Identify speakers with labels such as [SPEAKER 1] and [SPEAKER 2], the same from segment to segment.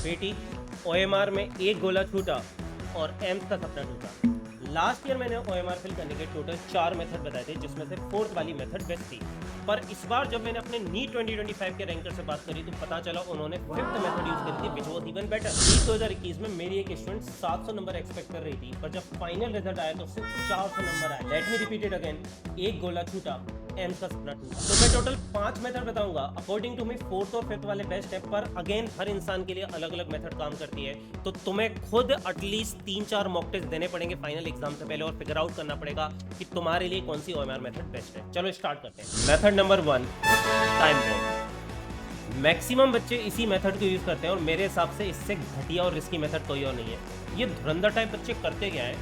[SPEAKER 1] बेटी ओएमआर में एक गोला छूटा और एम्स का सपना टूटा। लास्ट ईयर मैंने ओएमआर फिल करने के टोटल 4 मेथड बताए थे, जिसमें से फोर्थ वाली मेथड बेस्ट थी। पर इस बार जब मैंने अपने नीट 2025 के रैंकर से बात करी तो पता चला उन्होंने फिफ्थ मेथड यूज करी थी, which was even better. NEET 2021 में मेरी एक स्टूडेंट 700 नंबर एक्सपेक्ट कर रही थी, पर जब फाइनल रिजल्ट आया तो सिर्फ 400 नंबर आए। Let me repeat it again, एक गोला छूटा, एम्स का सपना टूटा। तो मैं टोटल 5 मेथड बताऊंगा। अकॉर्डिंग टू मी फोर्थ और फिफ्थ वाले बेस्ट है, पर अगेन हर इंसान के लिए अलग अलग मेथड काम करती है, तो तुम्हें खुद एटलीस्ट 3-4 मॉक टेस्ट देने पड़ेंगे फाइनल एग्जाम से पहले और फिगर आउट करना पड़ेगा कि तुम्हारे लिए कौन सी ओएमआर मेथड बेस्ट है। चलो स्टार्ट करते हैं। Method number 1, time bomb. Maximum बच्चे इसी मेथड को यूज करते हैं और मेरे हिसाब से इससे घटिया और रिस्की मेथड कोई और नहीं है। ये धुरंधर टाइप बच्चे करते क्या है,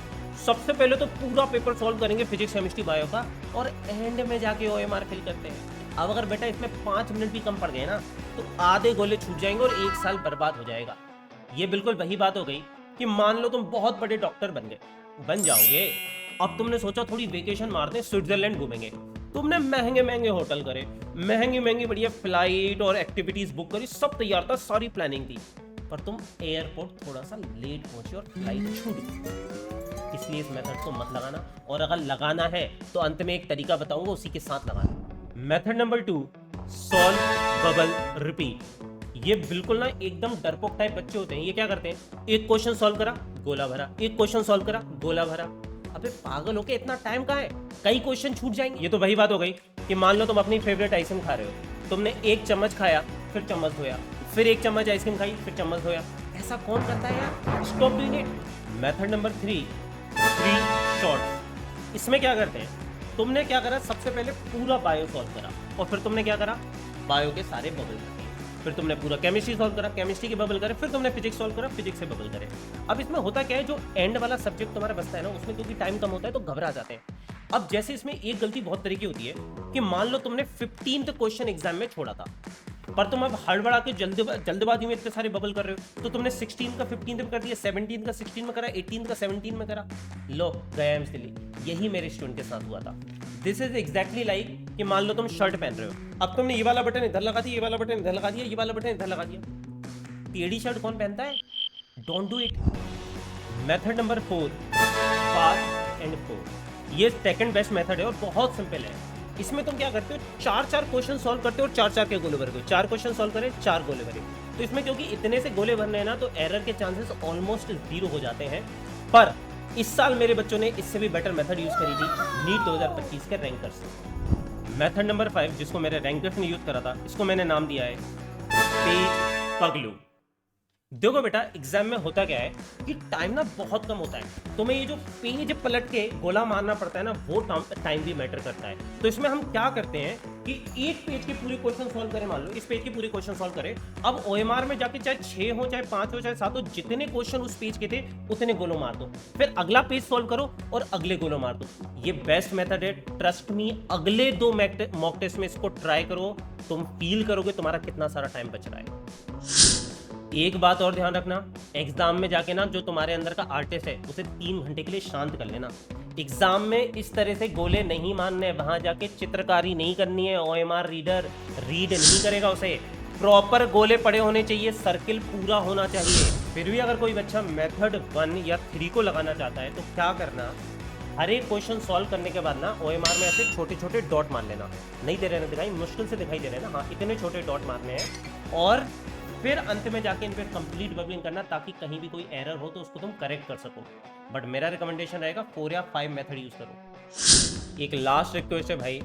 [SPEAKER 1] सबसे पहले तो पूरा पेपर सॉल्व करेंगे फिजिक्स केमिस्ट्री बायो का और एंड में जाके ओएमआर फिल करते हैं। अब अगर बेटा इसमें 5 मिनट भी कम पड़ गए ना तो आधे गोले छूट जाएंगे और 1 साल बर्बाद हो जाएगा। ये बिल्कुल वही बात हो गई कि मान लो तुम बहुत बड़े डॉक्टर बन जाओगे। अब तुमने सोचा थोड़ी वेकेशन मारते स्विट्जरलैंड घूमेंगे, तुमने महंगे महंगे होटल करे, महंगी महंगी बढ़िया फ्लाइट और एक्टिविटीज बुक करी, सब तैयार था, सारी प्लानिंग थी, पर तुम एयरपोर्ट थोड़ा सा लेट पहुंचे और फ्लाइट छूट गई। इसलिए इस मेथड को मत लगाना, और अगर लगाना है तो अंत में एक तरीका बताऊंगा, उसी के साथ लगाना। Method number 2, solve bubble repeat. ये बिल्कुल ना एकदम डरपोक टाइप बच्चे होते हैं। ये क्या करते हैं, एक क्वेश्चन सॉल्व करा, गोला भरा, एक क्वेश्चन सॉल्व करा, गोला भरा। अबे पागल हो के इतना टाइम कहाँ है, कई क्वेश्चन छूट जाएंगे। ये तो वही बात हो गई कि मान लो तुम अपनी फेवरेट आइसक्रीम खा रहे हो, तुमने एक चम्मच खाया, फिर चम्मच धोया, फिर एक चम्मच आइसक्रीम खाई, फिर चम्मच धोया। ऐसा कौन करता है यार, stop doing it. Method number 3, 3 shorts. इसमें क्या करते हैं, तुमने क्या करा, सबसे पहले पूरा बायो सॉल्व करा और फिर तुमने क्या करा, बायो के सारे बबल करे, फिर तुमने पूरा केमिस्ट्री सॉल्व करा, केमिस्ट्री के बबल करे, फिर तुमने फिजिक्स सॉल्व करा, फिजिक्स से बबल करे। अब इसमें होता क्या है, जो एंड वाला सब्जेक्ट तुम्हारा बचता है ना, उसमें क्योंकि टाइम कम होता है तो घबरा जाते हैं। अब जैसे इसमें एक गलती बहुत तरह की होती है कि मान लो तुमने 15th क्वेश्चन एग्जाम में छोड़ा था, पर तुम अब हड़बड़ा के जल्दबाजी में इतने सारे बबल कर रहे हो, तो तुमने 16 का 15 में कर दिया, 17 का 16 में करा, 18 का 17 में करा, लो गया एम्स दिल्ली। यही मेरे स्टूडेंट के साथ हुआ था। दिस इज एग्जैक्टली लाइक कि मान लो तुम शर्ट पहन रहे हो, अब तुमने ये वाला बटन इधर लगा दिया, ये वाला बटन इधर लगा दिया, ये वाला बटन इधर लगा दिया। टेढ़ी शर्ट कौन पहनता है, don't do it. Method number 4, path and four. ये सेकंड बेस्ट मेथड है और बहुत सिंपल है। इसमें तुम क्या करते हो, 4-4 क्वेश्चन सॉल्व करते हो और 4-4 के गोले भरे हो। 4 क्वेश्चन सॉल्व करे, 4 गोले भरे। तो इसमें क्योंकि इतने से गोले भरने हैं ना, तो एरर के चांसेस ऑलमोस्ट 0 हो जाते हैं। पर इस साल मेरे बच्चों ने इससे भी बेटर मेथड यूज करी थी नीट 2025 के रैंकर से। मेथड नंबर 5, जिसको मेरे रैंकर्स ने यूज करा था, इसको मैंने नाम दिया है पेज पगलू। देखो बेटा, एग्जाम में होता क्या है कि टाइम ना बहुत कम होता है, तुम्हें ये जो पेज पलट के गोला मारना पड़ता है ना, वो टाइम भी मैटर करता है। तो इसमें हम क्या करते हैं कि एक पेज के पूरे क्वेश्चन सॉल्व करें, मान लो इस पेज के पूरे क्वेश्चन सॉल्व करें। अब ओएमआर में जाके चाहे 6 हो, चाहे 5 हो, चाहे 7 हो, जितने क्वेश्चन उस पेज के थे उतने गोलो मार दो, फिर अगला पेज सॉल्व करो और अगले गोलो मार दो। ये बेस्ट मेथड है, ट्रस्ट मी। अगले 2 मॉक टेस्ट में इसको ट्राई करो, तुम फील करोगे तुम्हारा कितना सारा टाइम बच रहा है। एक बात और ध्यान रखना, एग्जाम में जाके ना जो तुम्हारे अंदर का आर्टिस्ट है उसे 3 घंटे के लिए शांत कर लेना। एग्जाम में इस तरह से गोले नहीं मारने, वहां जाके चित्रकारी नहीं करनी है। ओएमआर रीडर रीड नहीं करेगा उसे, प्रॉपर गोले पड़े होने चाहिए, सर्किल पूरा होना चाहिए। फिर भी अगर कोई बच्चा मेथड 1 या 3 को लगाना चाहता है तो क्या करना, हर एक क्वेश्चन सॉल्व करने के बाद ना ओएमआर में ऐसे छोटे छोटे डॉट मार लेना। नहीं दे रहे ना दिखाई, मुश्किल से दिखाई दे रहे हैं ना, हाँ इतने छोटे डॉट मारने हैं, और फिर अंत में जाके इन पर कंप्लीट बबलिंग करना, ताकि कहीं भी कोई एरर हो तो उसको तुम करेक्ट कर सको। बट मेरा रिकमेंडेशन रहेगा 4 या 5 मेथड यूज करो। एक लास्ट रिक्वेस्ट है भाई,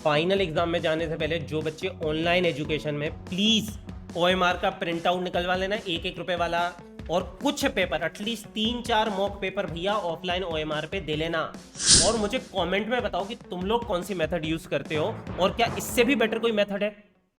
[SPEAKER 1] फाइनल एग्जाम में जाने से पहले जो बच्चे ऑनलाइन एजुकेशन में, प्लीज ओएमआर का प्रिंट आउट निकलवा लेना, 1-1 रुपए वाला, और कुछ पेपर एटलीस्ट 3-4 मॉक पेपर भैया ऑफलाइन ओएमआर पे दे लेना। और मुझे कमेंट में बताओ कि तुम लोग कौन सी मेथड यूज करते हो और क्या इससे भी बेटर कोई मेथड है।